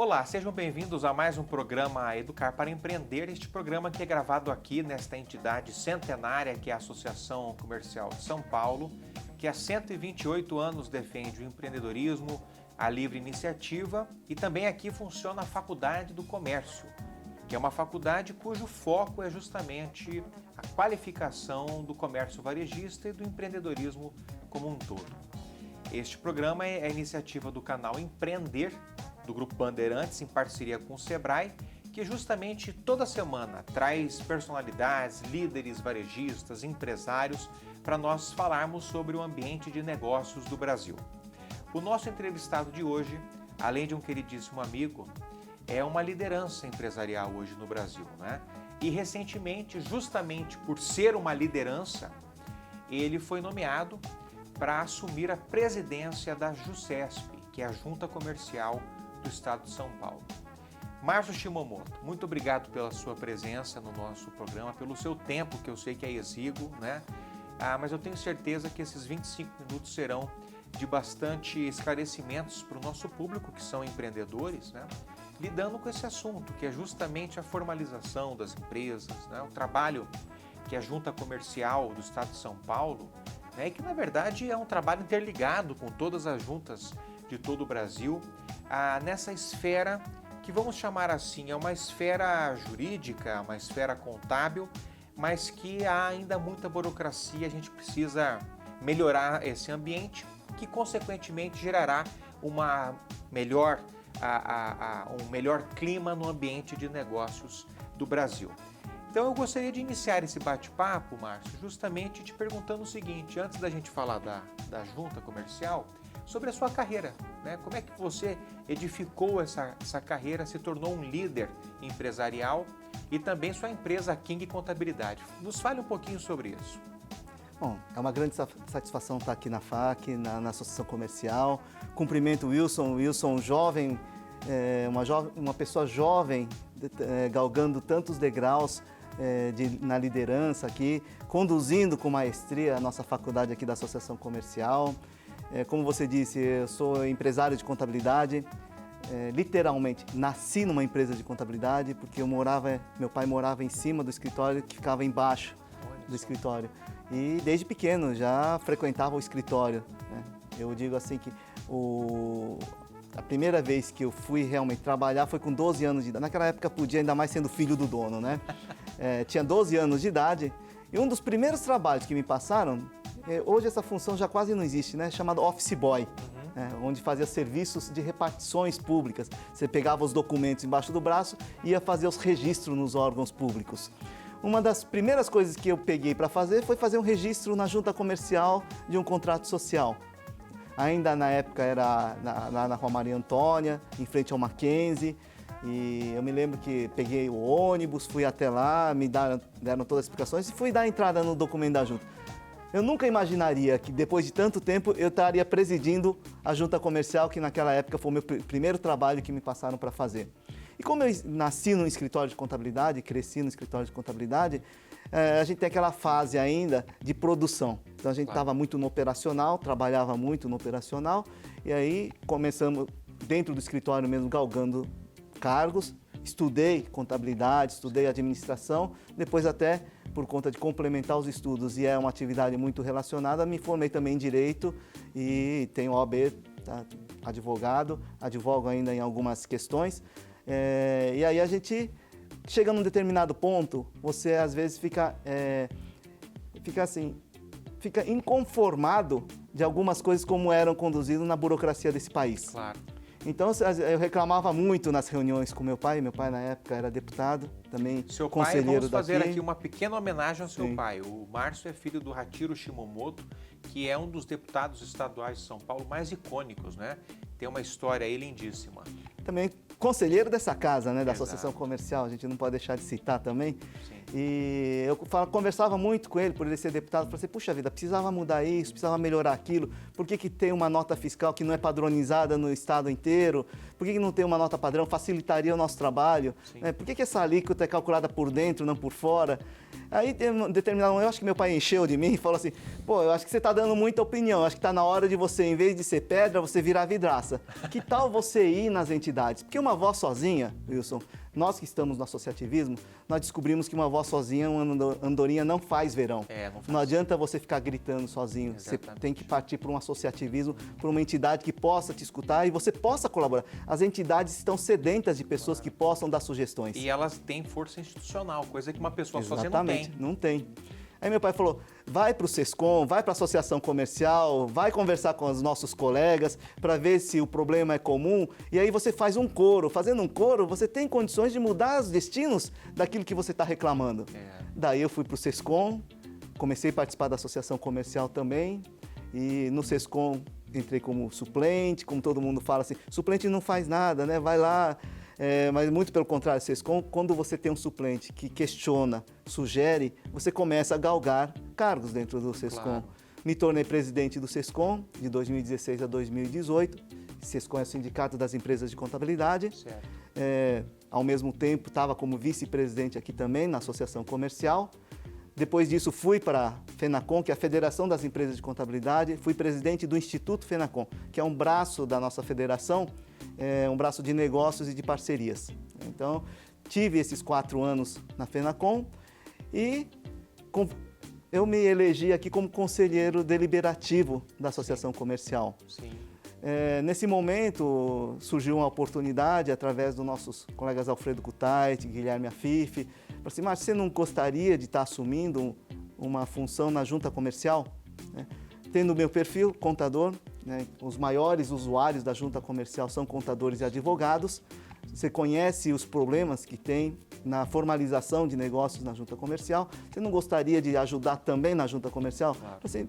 Olá, sejam bem-vindos a mais um programa Educar para Empreender, este programa que é gravado aqui nesta entidade centenária que é a Associação Comercial de São Paulo, que há 128 anos defende o empreendedorismo, a livre iniciativa e também aqui funciona a Faculdade do Comércio, que é uma faculdade cujo foco é justamente a qualificação do comércio varejista e do empreendedorismo como um todo. Este programa é a iniciativa do canal Empreender, do Grupo Bandeirantes, em parceria com o Sebrae, que justamente toda semana traz personalidades, líderes varejistas, empresários, para nós falarmos sobre o ambiente de negócios do Brasil. O nosso entrevistado de hoje, além de um queridíssimo amigo, é uma liderança empresarial hoje no Brasil, né? E recentemente, justamente por ser uma liderança, ele foi nomeado para assumir a presidência da JUSESP, que é a Junta Comercial do Estado de São Paulo. Márcio Shimomoto, muito obrigado pela sua presença no nosso programa, pelo seu tempo, que eu sei que é exíguo, né? Mas eu tenho certeza que esses 25 minutos serão de bastante esclarecimentos para o nosso público, que são empreendedores, né? Lidando com esse assunto, que é justamente a formalização das empresas, né? O trabalho que a Junta Comercial do Estado de São Paulo, né? E que na verdade é um trabalho interligado com todas as juntas de todo o Brasil, nessa esfera que vamos chamar assim, é uma esfera jurídica, uma esfera contábil, mas que há ainda muita burocracia, a gente precisa melhorar esse ambiente, que consequentemente gerará uma melhor, um melhor clima no ambiente de negócios do Brasil. Então eu gostaria de iniciar esse bate-papo, Márcio, justamente te perguntando o seguinte, antes da gente falar da junta comercial, sobre a sua carreira, né? Como é que você edificou essa carreira, se tornou um líder empresarial e também sua empresa King Contabilidade. Nos fale um pouquinho sobre isso. Bom, é uma grande satisfação estar aqui na FAC, na Associação Comercial. Cumprimento o Wilson jovem, uma pessoa jovem, galgando tantos degraus na liderança aqui, conduzindo com maestria a nossa faculdade aqui da Associação Comercial. Como você disse, eu sou empresário de contabilidade, literalmente nasci numa empresa de contabilidade, porque meu pai morava em cima do escritório que ficava embaixo do escritório. E desde pequeno já frequentava o escritório, né? Eu digo assim que a primeira vez que eu fui realmente trabalhar foi com 12 anos de idade. Naquela época podia, ainda mais sendo filho do dono, né? Tinha 12 anos de idade e um dos primeiros trabalhos que me passaram, hoje essa função já quase não existe, né? Chamado office boy, onde fazia serviços de repartições públicas. Você pegava os documentos embaixo do braço e ia fazer os registros nos órgãos públicos. Uma das primeiras coisas que eu peguei para fazer foi fazer um registro na junta comercial de um contrato social. Ainda na época era na Rua Maria Antônia, em frente ao Mackenzie. E eu me lembro que peguei o ônibus, fui até lá, me deram todas as explicações e fui dar entrada no documento da junta. Eu nunca imaginaria que depois de tanto tempo eu estaria presidindo a junta comercial, que naquela época foi o meu primeiro trabalho que me passaram para fazer. E como eu nasci no escritório de contabilidade, cresci no escritório de contabilidade, a gente tem aquela fase ainda de produção. Então a gente estava muito no operacional, trabalhava muito no operacional, e aí começamos dentro do escritório mesmo galgando cargos, estudei contabilidade, estudei administração, depois até por conta de complementar os estudos e é uma atividade muito relacionada, me formei também em Direito e tenho OAB, tá? Advogo ainda em algumas questões. E aí a gente chega num determinado ponto, você às vezes fica inconformado de algumas coisas como eram conduzidas na burocracia desse país. Claro. Então eu reclamava muito nas reuniões com meu pai na época era deputado, também seu conselheiro pai, vamos fazer daqui. aqui uma pequena homenagem ao seu Sim. pai. O Márcio é filho do Hachiro Shimomoto, que é um dos deputados estaduais de São Paulo mais icônicos, né? Tem uma história aí lindíssima. Também conselheiro dessa casa, né, da Exato. Associação Comercial, a gente não pode deixar de citar também. Sim. E eu conversava muito com ele, por ele ser deputado, falei assim, puxa vida, precisava mudar isso, precisava melhorar aquilo, por que tem uma nota fiscal que não é padronizada no estado inteiro, por que não tem uma nota padrão, facilitaria o nosso trabalho, por que essa alíquota é calculada por dentro, não por fora? Aí, em determinado momento, eu acho que meu pai encheu de mim e falou assim, pô, eu acho que você está dando muita opinião, acho que está na hora de você, em vez de ser pedra, você virar vidraça. Que tal você ir nas entidades? Porque uma voz sozinha, Wilson, nós que estamos no associativismo, nós descobrimos que uma voz sozinha, uma andorinha não faz verão. Não adianta você ficar gritando sozinho. Exatamente. Você tem que partir para um associativismo, para uma entidade que possa te escutar e você possa colaborar. As entidades estão sedentas de pessoas que possam dar sugestões. E elas têm força institucional, coisa que uma pessoa sozinha não tem. Aí meu pai falou, vai para o SESCOM, vai para a associação comercial, vai conversar com os nossos colegas para ver se o problema é comum. E aí você faz um coro. Fazendo um coro, você tem condições de mudar os destinos daquilo que você está reclamando. Daí eu fui para o SESCOM, comecei a participar da associação comercial também. E no SESCOM entrei como suplente, como todo mundo fala assim, suplente não faz nada, né? Vai lá. Mas muito pelo contrário, SESCOM, quando você tem um suplente que questiona, sugere, você começa a galgar cargos dentro do SESCOM. Claro. Me tornei presidente do SESCOM de 2016 a 2018. SESCOM é o Sindicato das Empresas de Contabilidade. Ao mesmo tempo, estava como vice-presidente aqui também, na Associação Comercial. Depois disso, fui para a FENACOM, que é a Federação das Empresas de Contabilidade. Fui presidente do Instituto FENACOM, que é um braço da nossa federação, um braço de negócios e de parcerias. Então, tive esses 4 anos na FENACOM e eu me elegi aqui como conselheiro deliberativo da Associação Comercial. Sim. Nesse momento, surgiu uma oportunidade, através dos nossos colegas Alfredo Kutait, Guilherme Afife, falei assim, Márcio, você não gostaria de estar assumindo uma função na junta comercial? Tendo o meu perfil, contador, os maiores usuários da junta comercial são contadores e advogados, você conhece os problemas que tem na formalização de negócios na junta comercial, você não gostaria de ajudar também na junta comercial? Claro. Assim,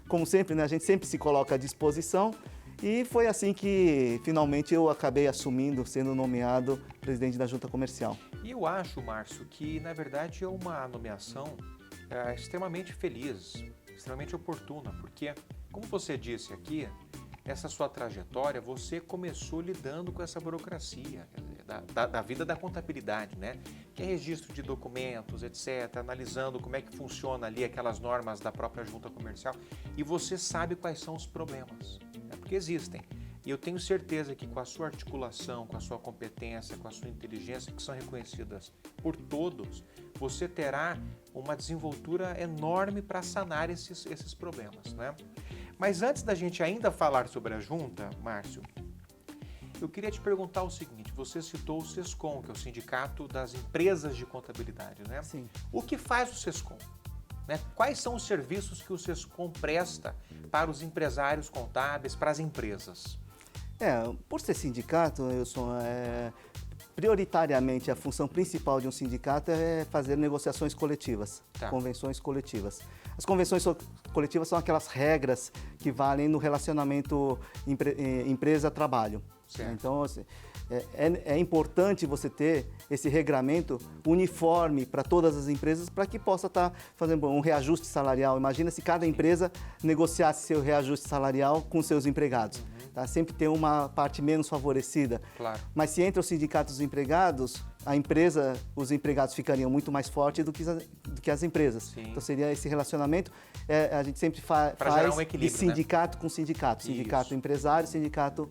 como sempre, a gente sempre se coloca à disposição. E foi assim que, finalmente, eu acabei assumindo, sendo nomeado presidente da Junta Comercial. E eu acho, Márcio, que, na verdade, é uma nomeação extremamente feliz, extremamente oportuna, porque, como você disse aqui, essa sua trajetória, você começou lidando com essa burocracia da vida da contabilidade, né? Que é registro de documentos, etc., analisando como é que funciona ali aquelas normas da própria junta comercial, e você sabe quais são os problemas, porque existem. E eu tenho certeza que com a sua articulação, com a sua competência, com a sua inteligência, que são reconhecidas por todos, você terá uma desenvoltura enorme para sanar esses problemas, né? Mas antes da gente ainda falar sobre a junta, Márcio, eu queria te perguntar o seguinte, você citou o SESCOM, que é o Sindicato das Empresas de Contabilidade, né? Sim. O que faz o SESCOM? Quais são os serviços que o SESCOM presta para os empresários contábeis, para as empresas? Por ser sindicato, Wilson, prioritariamente a função principal de um sindicato é fazer negociações coletivas, convenções coletivas. As convenções coletivas são aquelas regras que valem no relacionamento empresa-trabalho. Então, assim, é importante você ter esse regramento uniforme para todas as empresas para que possa estar fazendo um reajuste salarial. Imagina se cada empresa negociasse seu reajuste salarial com seus empregados. Sempre tem uma parte menos favorecida. Claro. Mas se entre os sindicatos e os empregados, os empregados ficariam muito mais fortes do que as empresas. Sim. Então seria esse relacionamento, a gente sempre faz de sindicato com sindicato. Sindicato empresário, sindicato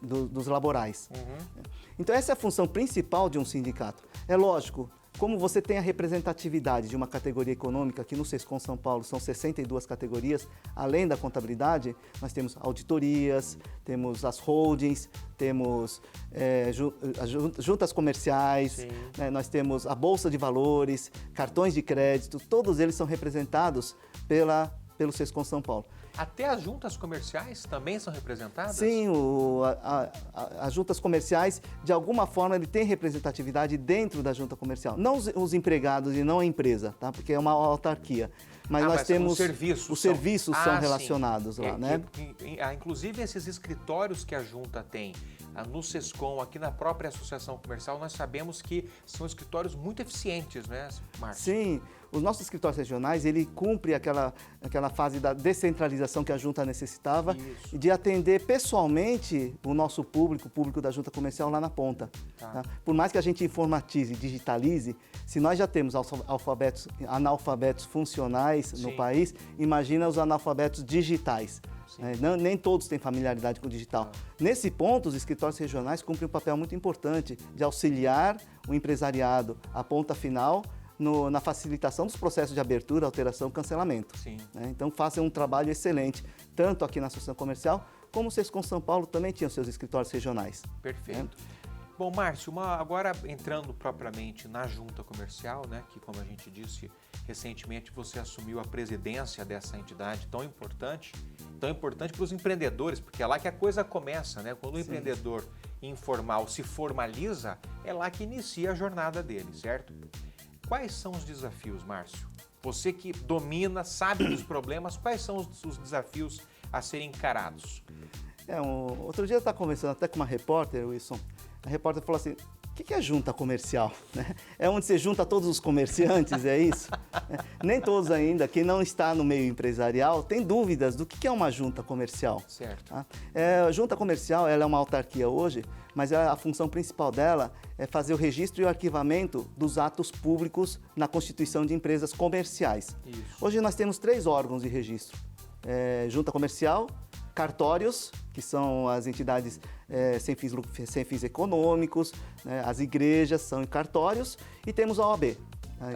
dos laborais. Então essa é a função principal de um sindicato. É lógico, como você tem a representatividade de uma categoria econômica, que no SESCOM São Paulo são 62 categorias, além da contabilidade, nós temos auditorias, temos as holdings, temos juntas comerciais, nós temos a Bolsa de Valores, cartões de crédito, todos eles são representados pelo SESCOM São Paulo. Até as juntas comerciais também são representadas? Sim, as juntas comerciais, de alguma forma, ele tem representatividade dentro da junta comercial. Não os empregados e não a empresa, tá? Porque é uma autarquia. Mas nós temos... Os serviços são relacionados lá, né? Inclusive, esses escritórios que a junta tem no Sescom, aqui na própria Associação Comercial, nós sabemos que são escritórios muito eficientes, né, Márcio? Sim, os nossos escritórios regionais, ele cumpre aquela fase da descentralização que a Junta necessitava Isso. e de atender pessoalmente o nosso público, o público da Junta Comercial lá na ponta. Tá? Por mais que a gente informatize, digitalize, se nós já temos analfabetos funcionais no país, imagina os analfabetos digitais. Nem todos têm familiaridade com o digital. Nesse ponto, os escritórios regionais cumprem um papel muito importante de auxiliar o empresariado, a ponta final, na facilitação dos processos de abertura, alteração e cancelamento. Sim. Então, fazem um trabalho excelente, tanto aqui na Associação Comercial, como o Sescom São Paulo também tinha seus escritórios regionais. Perfeito. Bom, Márcio, agora entrando propriamente na Junta Comercial, né, que, como a gente disse, recentemente você assumiu a presidência dessa entidade tão importante para os empreendedores, porque é lá que a coisa começa, né? Quando o empreendedor informal se formaliza, é lá que inicia a jornada dele, certo? Quais são os desafios, Márcio? Você que domina, sabe dos problemas, quais são os desafios a serem encarados? Outro dia eu estava conversando até com uma repórter, Wilson. A repórter falou assim: o que é junta comercial? É onde você junta todos os comerciantes, é isso? Nem todos ainda, quem não está no meio empresarial, tem dúvidas do que é uma junta comercial. Certo. A junta comercial, ela é uma autarquia hoje, mas a função principal dela é fazer o registro e o arquivamento dos atos públicos na constituição de empresas comerciais. Isso. Hoje nós temos 3 órgãos de registro: junta comercial, cartórios, que são as entidades sem fins econômicos, né? As igrejas são cartórios, e temos a OAB.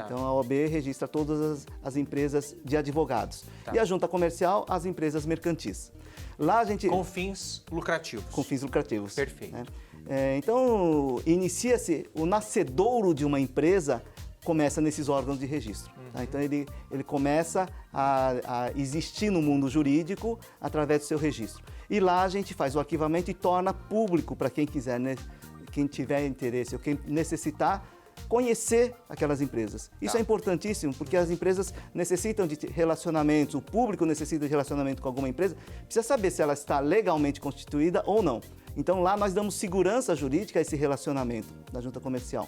Então a OAB registra todas as empresas de advogados. E a junta comercial, as empresas mercantis. Lá a gente... Com fins lucrativos. Com fins lucrativos. Perfeito. Né? Então, inicia-se o nascedouro de uma empresa, começa nesses órgãos de registro. Então, ele começa a existir no mundo jurídico através do seu registro. E lá a gente faz o arquivamento e torna público para quem quiser, né? Quem tiver interesse ou quem necessitar conhecer aquelas empresas. Isso é importantíssimo, porque as empresas necessitam de relacionamentos, o público necessita de relacionamento com alguma empresa, precisa saber se ela está legalmente constituída ou não. Então, lá nós damos segurança jurídica a esse relacionamento da junta comercial.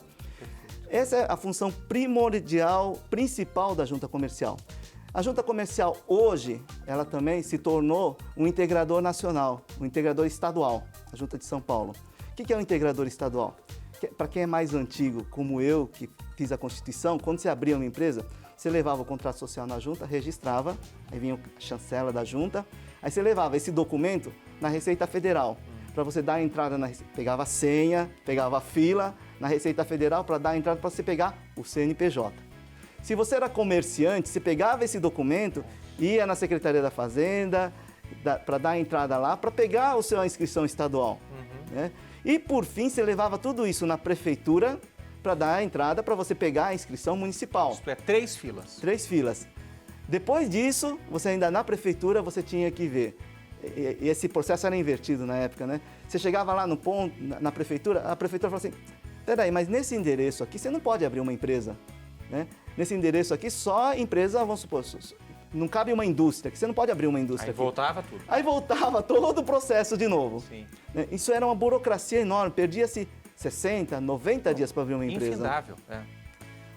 Essa é a função primordial, principal da junta comercial. A junta comercial hoje, ela também se tornou um integrador nacional, um integrador estadual, a junta de São Paulo. O que é um integrador estadual? Para quem é mais antigo, como eu, que fiz a Constituição, quando você abria uma empresa, você levava o contrato social na junta, registrava, aí vinha a chancela da junta, aí você levava esse documento na Receita Federal, para você dar a entrada, pegava a senha, pegava a fila na Receita Federal para dar a entrada para você pegar o CNPJ. Se você era comerciante, você pegava esse documento, ia na Secretaria da Fazenda para dar a entrada lá, para pegar a sua inscrição estadual. Né? E, por fim, você levava tudo isso na prefeitura para dar a entrada para você pegar a inscrição municipal. Isto é, 3 filas. 3 filas. Depois disso, você ainda na prefeitura, você tinha que ver. E esse processo era invertido na época, né? Você chegava lá no ponto, na prefeitura, a prefeitura falava assim: peraí, mas nesse endereço aqui você não pode abrir uma empresa, né? Nesse endereço aqui só empresa, vamos supor, não cabe uma indústria, que você não pode abrir uma indústria. Aí aqui. voltava tudo. Aí voltava todo o processo de novo. Sim. Isso era uma burocracia enorme, perdia-se 60, 90 dias para abrir uma empresa. Infindável,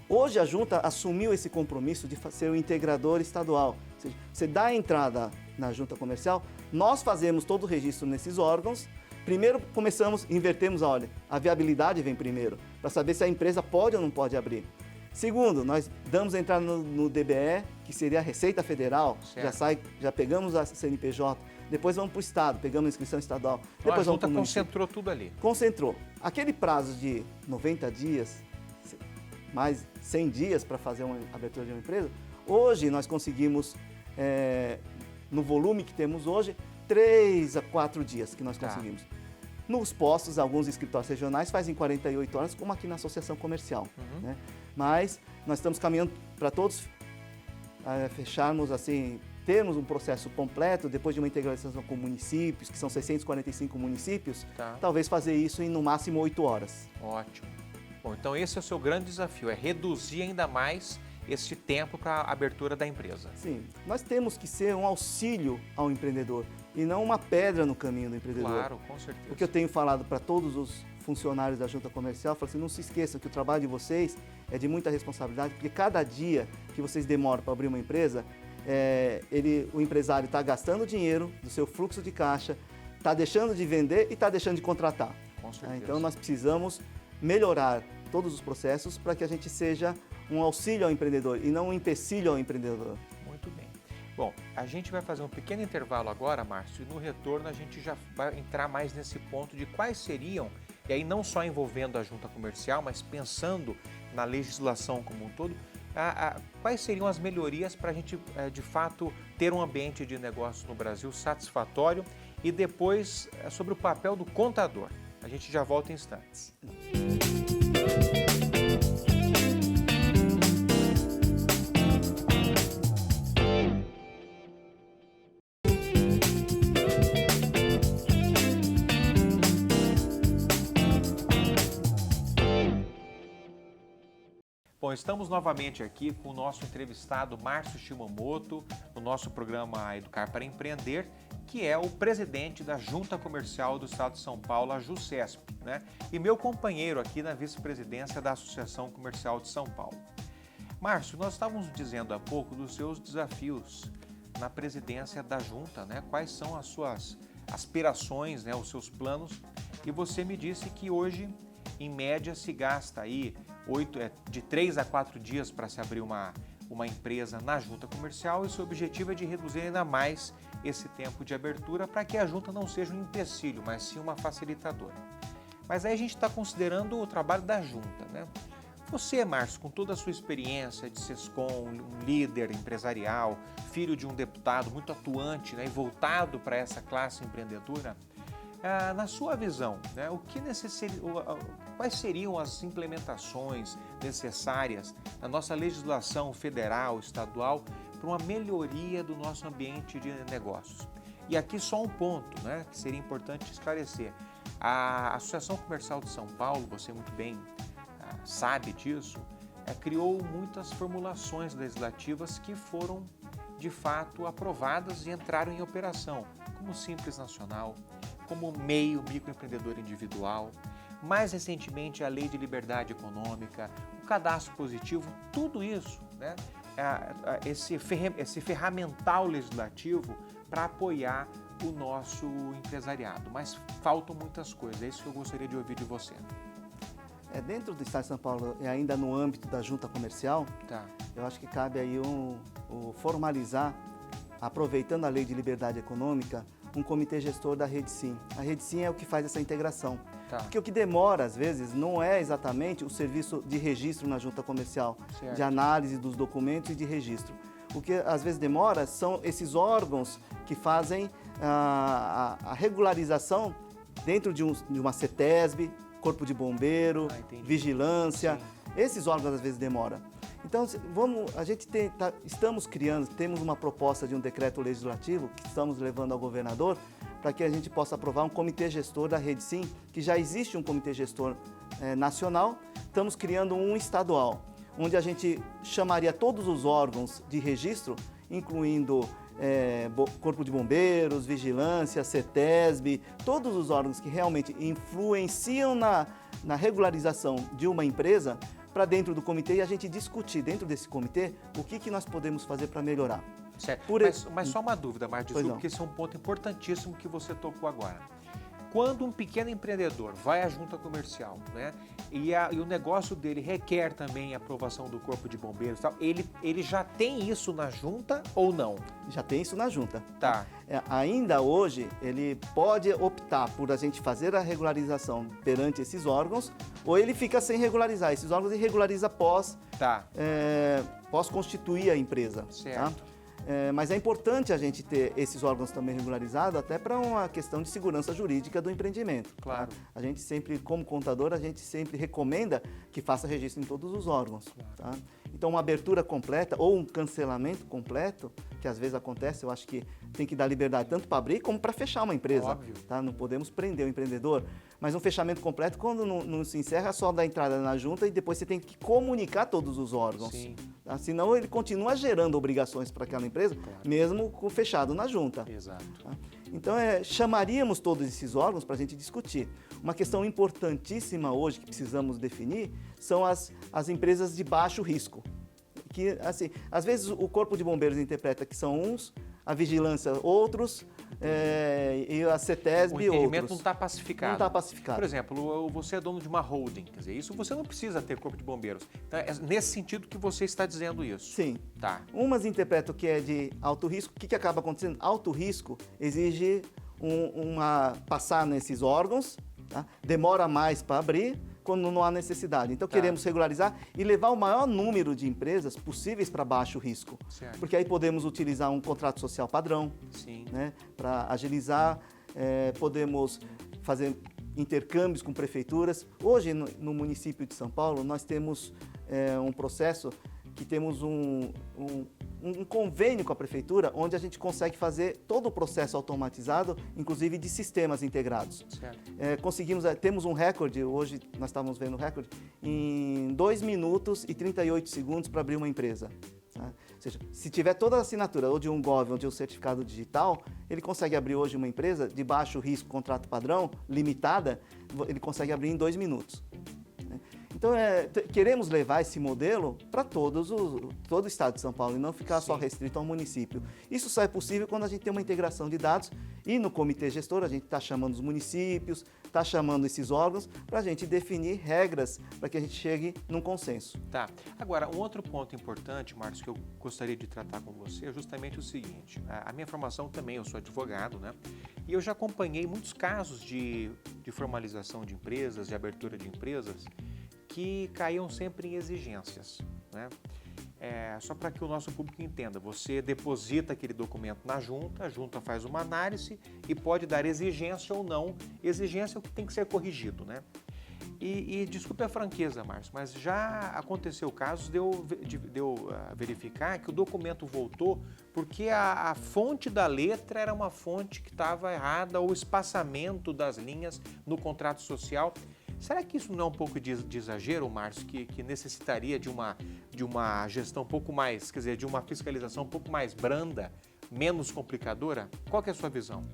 Hoje a junta assumiu esse compromisso de ser o integrador estadual. Ou seja, você dá a entrada na junta comercial, nós fazemos todo o registro nesses órgãos. Primeiro invertemos a viabilidade vem primeiro, para saber se a empresa pode ou não pode abrir. Segundo, nós damos a entrada no DBE, que seria a Receita Federal, já pegamos a CNPJ, depois vamos para o Estado, pegamos a inscrição estadual. Então depois a junta concentrou tudo ali. Concentrou. Aquele prazo de 90 dias, mais 100 dias para fazer uma abertura de uma empresa, hoje nós conseguimos, no volume que temos hoje, 3 a 4 dias que nós conseguimos. Nos postos, alguns escritórios regionais fazem 48 horas, como aqui na Associação Comercial. Né? Mas nós estamos caminhando para todos fecharmos, assim, termos um processo completo, depois de uma integração com municípios, que são 645 municípios, talvez fazer isso em no máximo 8 horas. Ótimo. Bom, então esse é o seu grande desafio, é reduzir ainda mais esse tempo para a abertura da empresa. Sim, nós temos que ser um auxílio ao empreendedor. e não uma pedra no caminho do empreendedor. Claro, com certeza. O que eu tenho falado para todos os funcionários da junta comercial, eu falo assim, não se esqueçam que o trabalho de vocês é de muita responsabilidade, porque cada dia que vocês demoram para abrir uma empresa, o empresário está gastando dinheiro do seu fluxo de caixa, está deixando de vender e está deixando de contratar. Com certeza. Então nós precisamos melhorar todos os processos para que a gente seja um auxílio ao empreendedor e não um empecilho ao empreendedor. Muito bem. Bom, a gente vai fazer um pequeno intervalo agora, Márcio, e no retorno a gente já vai entrar mais nesse ponto de quais seriam, e aí não só envolvendo a junta comercial, mas pensando na legislação como um todo, quais seriam as melhorias para a gente, de fato, ter um ambiente de negócios no Brasil satisfatório e depois sobre o papel do contador. A gente já volta em instantes. Bom, estamos novamente aqui com o nosso entrevistado Márcio Shimamoto, no nosso programa Educar para Empreender, que é o presidente da Junta Comercial do Estado de São Paulo, a JUSESP, né? E meu companheiro aqui na vice-presidência da Associação Comercial de São Paulo. Márcio, nós estávamos dizendo há pouco dos seus desafios na presidência da Junta, né? Quais são as suas aspirações, né? Os seus planos, e você me disse que hoje, em média, se gasta aí de 3 a 4 dias para se abrir uma empresa na junta comercial, e seu objetivo é de reduzir ainda mais esse tempo de abertura para que a junta não seja um empecilho, mas sim uma facilitadora. Mas aí a gente está considerando o trabalho da junta, né? Você, Márcio, com toda a sua experiência de SESCOM, um líder empresarial, filho de um deputado muito atuante, né, e voltado para essa classe empreendedora, na sua visão, né, quais seriam as implementações necessárias na nossa legislação federal, estadual, para uma melhoria do nosso ambiente de negócios? E aqui só um ponto, né, que seria importante esclarecer. A Associação Comercial de São Paulo, você muito bem sabe disso, criou muitas formulações legislativas que foram, de fato, aprovadas e entraram em operação, como o Simples Nacional, como meio microempreendedor individual, mais recentemente a Lei de Liberdade Econômica, o Cadastro Positivo, tudo isso, né, esse ferramental legislativo para apoiar o nosso empresariado. Mas faltam muitas coisas, é isso que eu gostaria de ouvir de você. Dentro do Estado de São Paulo e ainda no âmbito da junta comercial, eu acho que cabe aí formalizar, aproveitando a Lei de Liberdade Econômica, um comitê gestor da Rede Sim. A Rede Sim é o que faz essa integração. Porque o que demora, às vezes, não é exatamente o serviço de registro na junta comercial, certo, de análise dos documentos e de registro. O que às vezes demora são esses órgãos que fazem a regularização dentro de uma CETESB, Corpo de Bombeiro, Vigilância. Sim. Esses órgãos às vezes demoram. Então, temos uma proposta de um decreto legislativo que estamos levando ao governador para que a gente possa aprovar um comitê gestor da Rede Sim, que já existe um comitê gestor nacional, estamos criando um estadual, onde a gente chamaria todos os órgãos de registro, incluindo Corpo de Bombeiros, Vigilância, CETESB, todos os órgãos que realmente influenciam na regularização de uma empresa, para dentro do comitê e a gente discutir dentro desse comitê o que nós podemos fazer para melhorar. Certo. Mas só uma dúvida, Márcio, desculpa, porque esse é um ponto importantíssimo que você tocou agora. Quando um pequeno empreendedor vai à junta comercial, né, e o negócio dele requer também a aprovação do Corpo de Bombeiros, tal, ele já tem isso na junta ou não? Já tem isso na junta. Tá. Ainda hoje, ele pode optar por a gente fazer a regularização perante esses órgãos, ou ele fica sem regularizar. Esses órgãos ele regulariza pós constituir a empresa. Certo. Tá? Mas é importante a gente ter esses órgãos também regularizados, até para uma questão de segurança jurídica do empreendimento. Claro. Tá? A gente sempre, como contador, a gente sempre recomenda que faça registro em todos os órgãos. Claro. Tá? Então, uma abertura completa ou um cancelamento completo, que às vezes acontece, eu acho que tem que dar liberdade tanto para abrir como para fechar uma empresa. Óbvio. Tá? Não podemos prender o empreendedor, mas um fechamento completo, quando não se encerra, só dá entrada na junta e depois você tem que comunicar todos os órgãos. Sim. Tá? Senão ele continua gerando obrigações para aquela empresa, mesmo fechado na junta. Exato. Tá? Então, chamaríamos todos esses órgãos para a gente discutir. Uma questão importantíssima hoje que precisamos definir são as empresas de baixo risco. Que, assim, às vezes o Corpo de Bombeiros interpreta que são uns, a vigilância outros, e a CETESB outros. O entendimento não está pacificado. Não está pacificado. Por exemplo, você é dono de uma holding, quer dizer, isso você não precisa ter Corpo de Bombeiros. Então, é nesse sentido que você está dizendo isso. Sim. Tá. Umas interpretam que é de alto risco. O que acaba acontecendo? Alto risco exige passar nesses órgãos, tá? Demora mais para abrir, quando não há necessidade. Então, queremos regularizar e levar o maior número de empresas possíveis para baixo risco. Certo. Porque aí podemos utilizar um contrato social padrão, né, para agilizar, podemos fazer intercâmbios com prefeituras. Hoje, no município de São Paulo, nós temos um processo que temos um convênio com a prefeitura, onde a gente consegue fazer todo o processo automatizado, inclusive de sistemas integrados. Temos um recorde, hoje nós estávamos vendo o recorde, em 2 minutos e 38 segundos para abrir uma empresa. Tá? Ou seja, se tiver toda a assinatura, ou de um GOV ou de um certificado digital, ele consegue abrir hoje uma empresa de baixo risco, contrato padrão, limitada, ele consegue abrir em 2 minutos. Então, queremos levar esse modelo para todo o estado de São Paulo e não ficar só restrito ao município. Isso só é possível quando a gente tem uma integração de dados e no comitê gestor a gente está chamando os municípios, está chamando esses órgãos para a gente definir regras para que a gente chegue num consenso. Tá. Agora, um outro ponto importante, Márcio, que eu gostaria de tratar com você é justamente o seguinte. A minha formação também, eu sou advogado, né? E eu já acompanhei muitos casos de formalização de empresas, de abertura de empresas, que caíam sempre em exigências, né? Só para que o nosso público entenda, você deposita aquele documento na junta, a junta faz uma análise e pode dar exigência ou não. Exigência é o que tem que ser corrigido, né? E desculpe a franqueza, Márcio, mas já aconteceu casos de eu verificar que o documento voltou porque a fonte da letra era uma fonte que estava errada, ou o espaçamento das linhas no contrato social. Será que isso não é um pouco de exagero, Márcio, que necessitaria de uma gestão um pouco mais, quer dizer, de uma fiscalização um pouco mais branda, menos complicadora? Qual que é a sua visão?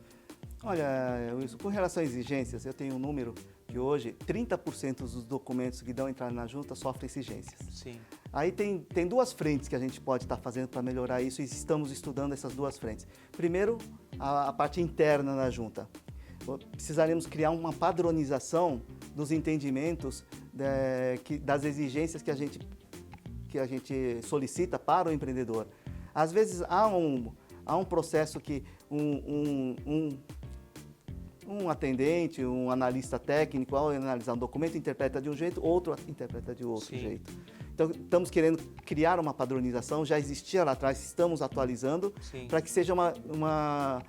Olha, Wilson, com relação a exigências, eu tenho um número que hoje 30% dos documentos que dão entrada na junta sofrem exigências. Sim. Aí tem 2 frentes que a gente pode estar fazendo para melhorar isso e estamos estudando essas 2 frentes. Primeiro, a parte interna da junta. Precisaremos criar uma padronização dos entendimentos das exigências que a gente solicita para o empreendedor. Às vezes há um processo que um atendente, um analista técnico, ao analisar um documento, interpreta de um jeito, outro interpreta de outro jeito. Então, estamos querendo criar uma padronização, já existia lá atrás, estamos atualizando, para que seja uma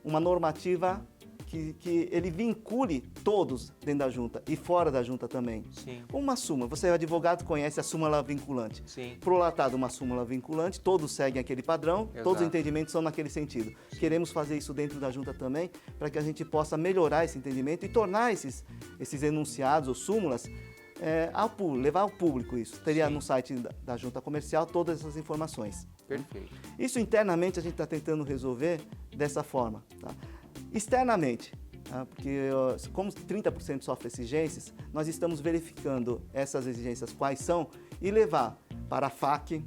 normativa que ele vincule todos dentro da junta e fora da junta também. Sim. Uma súmula, você é advogado, conhece a súmula vinculante. Sim. Prolatado, uma súmula vinculante, todos seguem aquele padrão, Exato. Todos os entendimentos são naquele sentido. Sim. Queremos fazer isso dentro da junta também, para que a gente possa melhorar esse entendimento e tornar esses enunciados ou súmulas levar ao público isso. Teria no site da junta comercial todas essas informações. Perfeito. Isso internamente a gente está tentando resolver dessa forma. Tá? Externamente, porque como 30% sofre exigências, nós estamos verificando essas exigências quais são e levar para a FAC,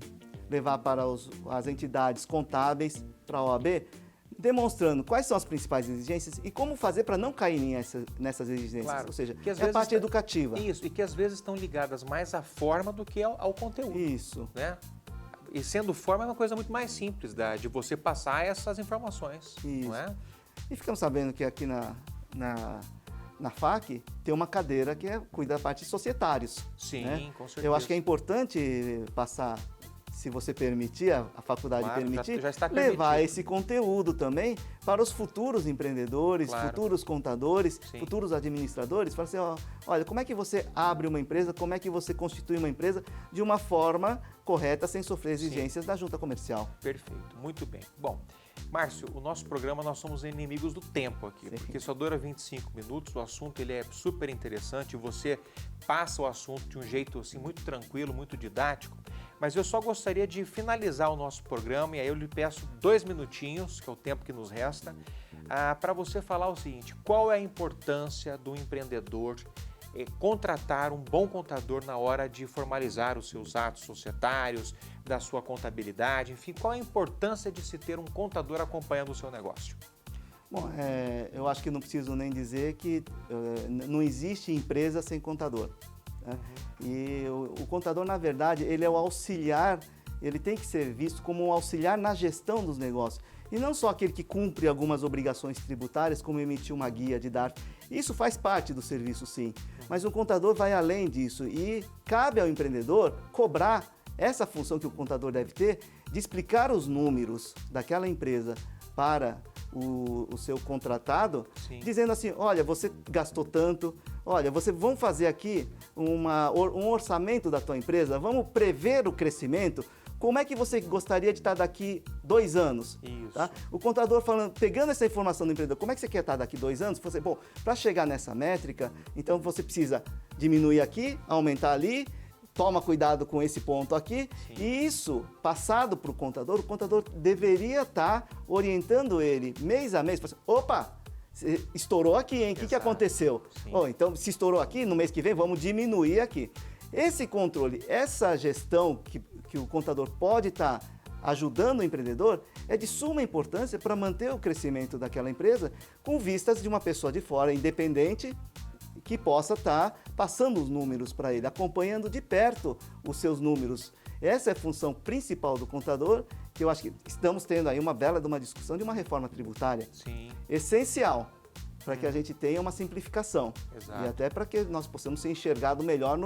levar para as entidades contábeis, para a OAB, demonstrando quais são as principais exigências e como fazer para não cair nessas exigências. Claro, ou seja, a parte educativa. Isso, e que às vezes estão ligadas mais à forma do que ao conteúdo. Isso. Né? E sendo forma é uma coisa muito mais simples de você passar essas informações. Isso. Não é? E ficamos sabendo que aqui na FAC tem uma cadeira que cuida da parte de societários. Sim, né? com certeza. Eu acho que é importante passar, se você permitir, a faculdade permitir, já está levar esse conteúdo também para os futuros empreendedores, futuros contadores, futuros administradores, para assim, olha, como é que você abre uma empresa, como é que você constitui uma empresa de uma forma correta, sem sofrer exigências da junta comercial. Perfeito, muito bem. Bom, Márcio, o nosso programa, nós somos inimigos do tempo aqui, porque só dura 25 minutos, o assunto ele é super interessante, você passa o assunto de um jeito assim, muito tranquilo, muito didático, mas eu só gostaria de finalizar o nosso programa, e aí eu lhe peço 2 minutinhos, que é o tempo que nos resta, para você falar o seguinte: qual é a importância do empreendedor contratar um bom contador na hora de formalizar os seus atos societários, da sua contabilidade, enfim, qual a importância de se ter um contador acompanhando o seu negócio? Bom, eu acho que não preciso nem dizer que não existe empresa sem contador, né? E o contador, na verdade, ele é o auxiliar, ele tem que ser visto como um auxiliar na gestão dos negócios. E não só aquele que cumpre algumas obrigações tributárias, como emitir uma guia de DARF. Isso faz parte do serviço, sim. Mas o contador vai além disso e cabe ao empreendedor cobrar essa função que o contador deve ter de explicar os números daquela empresa para o seu contratado, sim, dizendo assim: olha, você gastou tanto, olha, vamos fazer aqui um orçamento da tua empresa, vamos prever o crescimento. Como é que você gostaria de estar daqui 2 anos? Isso. Tá? O contador pegando essa informação do empreendedor, como é que você quer estar daqui 2 anos? Você, bom, para chegar nessa métrica, então você precisa diminuir aqui, aumentar ali, toma cuidado com esse ponto aqui. Sim. E isso, passado para o contador deveria estar orientando ele mês a mês. Opa, estourou aqui, hein? O que aconteceu? Oh, então, se estourou aqui, no mês que vem, vamos diminuir aqui. Esse controle, essa gestão que o contador pode estar ajudando o empreendedor é de suma importância para manter o crescimento daquela empresa com vistas de uma pessoa de fora, independente, que possa estar passando os números para ele, acompanhando de perto os seus números. Essa é a função principal do contador, que eu acho que estamos tendo aí uma bela discussão de uma reforma tributária. Sim. Essencial para que a gente tenha uma simplificação. Exato. E até para que nós possamos ser enxergados melhor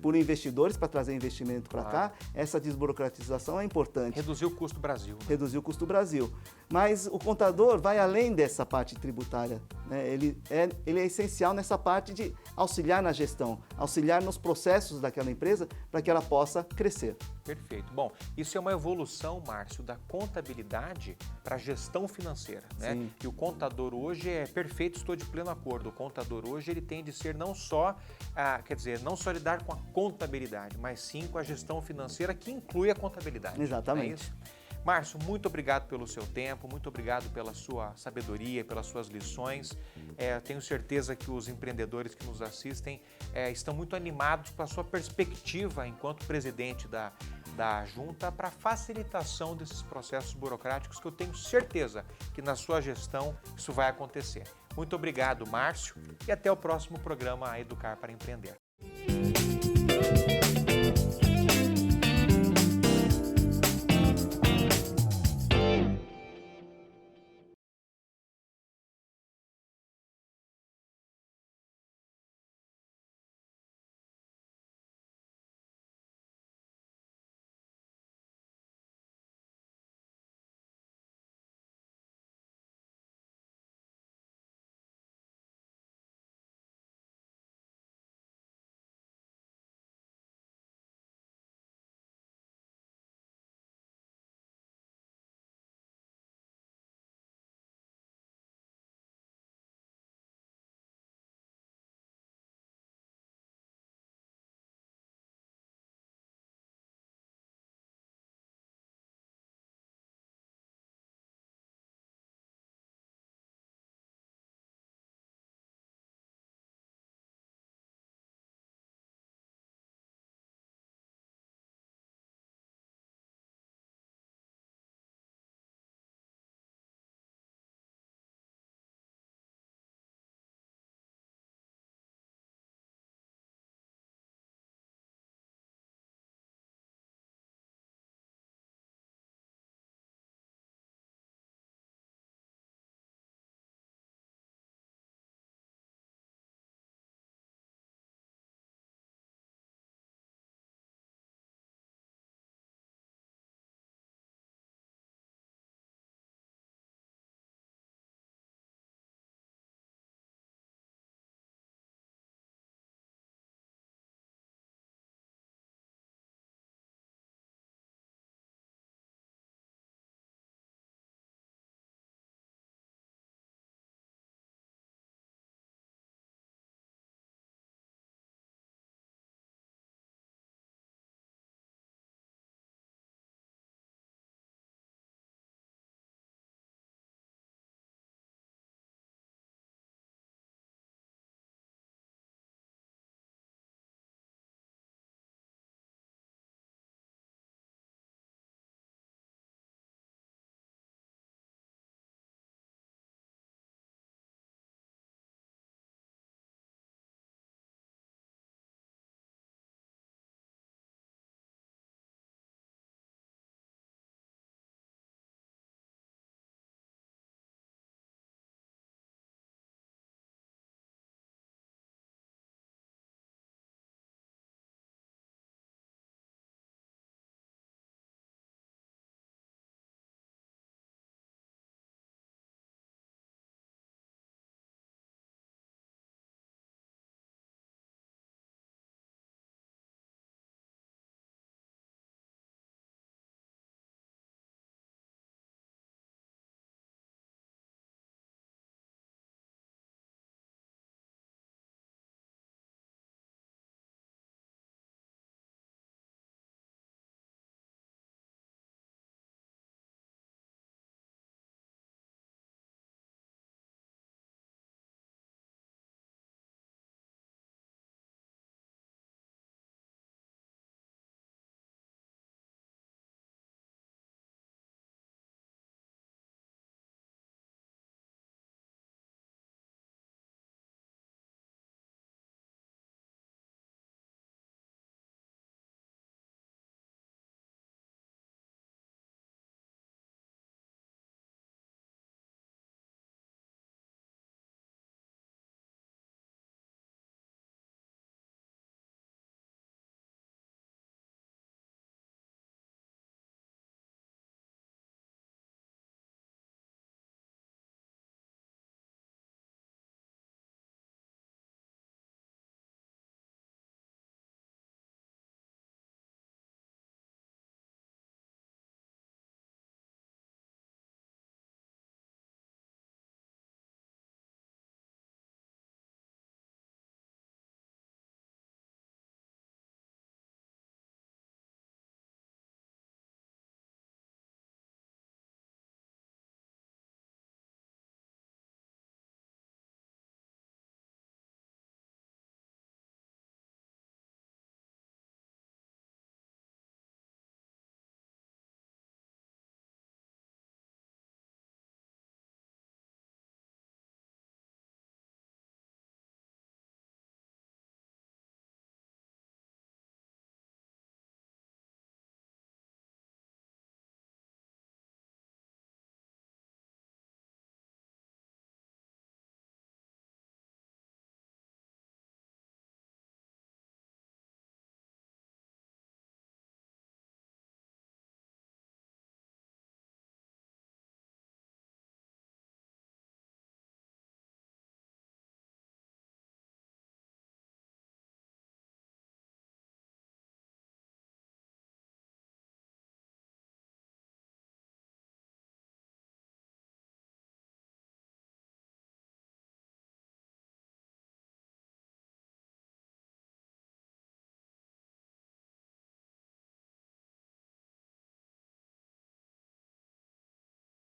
por investidores para trazer investimento para cá. Essa desburocratização é importante. Reduzir o custo do Brasil. Né? Reduzir o custo do Brasil. Mas o contador vai além dessa parte tributária, né? Ele é essencial nessa parte de auxiliar na gestão, auxiliar nos processos daquela empresa para que ela possa crescer. Perfeito. Bom, isso é uma evolução, Márcio, da contabilidade para a gestão financeira, né? Sim. E o contador hoje é perfeito, estou de pleno acordo. O contador hoje ele tem de ser não só lidar com a contabilidade, mas sim com a gestão financeira que inclui a contabilidade. Exatamente. É isso? Márcio, muito obrigado pelo seu tempo, muito obrigado pela sua sabedoria, pelas suas lições. Tenho certeza que os empreendedores que nos assistem estão muito animados com a sua perspectiva enquanto presidente da Junta para a facilitação desses processos burocráticos, que eu tenho certeza que na sua gestão isso vai acontecer. Muito obrigado, Márcio, e até o próximo programa Educar para Empreender.